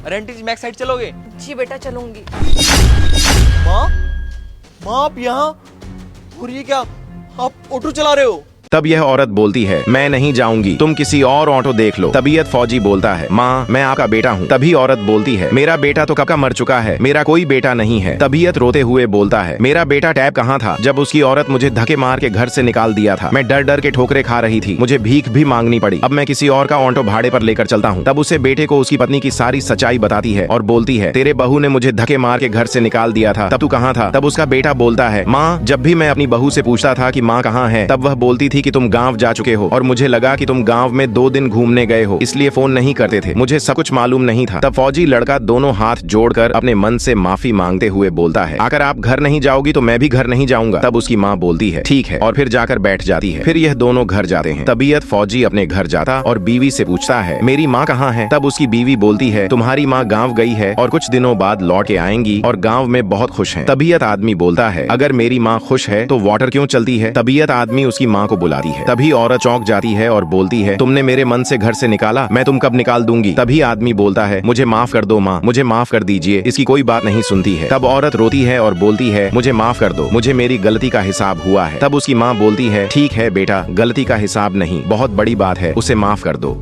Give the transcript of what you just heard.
अरे आंटी जी back side चलोगे? जी बेटा चलूंगी। माँ, माँ आप यहाँ? और ये क्या, आप ऑटो चला रहे हो? तब यह औरत बोलती है, मैं नहीं जाऊंगी, तुम किसी और ऑटो देख लो। तबीयत फौजी बोलता है, माँ मैं आपका बेटा हूँ। तभी औरत बोलती है, मेरा बेटा तो कब का मर चुका है, मेरा कोई बेटा नहीं है। तबीयत रोते हुए बोलता है, मेरा बेटा टैब कहाँ था जब उसकी औरत मुझे धक्के मार के घर से निकाल दिया था। मैं डर डर के ठोकरे खा रही थी, मुझे भीख भी मांगनी पड़ी। अब मैं किसी और का ऑटो भाड़े पर लेकर चलता हूँ। तब उसे बेटे को उसकी पत्नी की सारी सच्चाई बताती है और बोलती है, तेरे बहू ने मुझे धक्के मार के घर से निकाल दिया था, तब तू कहाँ था? तब उसका बेटा बोलता है, माँ जब भी मैं अपनी बहू से पूछता था कि माँ कहाँ है, तब वह बोलती थी कि तुम गाँव जा चुके हो और मुझे लगा कि तुम गांव में 2 दिन घूमने गए हो, इसलिए फोन नहीं करते थे, मुझे सब कुछ मालूम नहीं था। तब फौजी लड़का दोनों हाथ जोड़कर अपने मन से माफी मांगते हुए बोलता है, अगर आप घर नहीं जाओगी तो मैं भी घर नहीं जाऊंगा। तब उसकी माँ बोलती है, ठीक है, और फिर जाकर बैठ जाती है। फिर यह दोनों घर जाते हैं। तबीयत फौजी अपने घर जाता और बीवी से पूछता है, मेरी माँ कहाँ है? तब उसकी बीवी बोलती है, तुम्हारी माँ गाँव गई है और कुछ दिनों बाद लौट के आएंगी और गाँव में बहुत खुश है। तबीयत आदमी बोलता है, अगर मेरी माँ खुश है तो वाटर क्यों चलती है? तबीयत आदमी उसकी माँ को बुलाती है। तभी औरत चौंक जाती है और बोलती है, तुमने मेरे मन से घर से निकाला, मैं तुम कब निकाल दूंगी? तभी आदमी बोलता है, मुझे माफ कर दो माँ, मुझे माफ कर दीजिए। इसकी कोई बात नहीं सुनती है। तब औरत रोती है और बोलती है, मुझे माफ कर दो, मुझे मेरी गलती का हिसाब हुआ है। तब उसकी माँ बोलती है, ठीक है बेटा, गलती का हिसाब नहीं, बहुत बड़ी बात है, उसे माफ कर दो।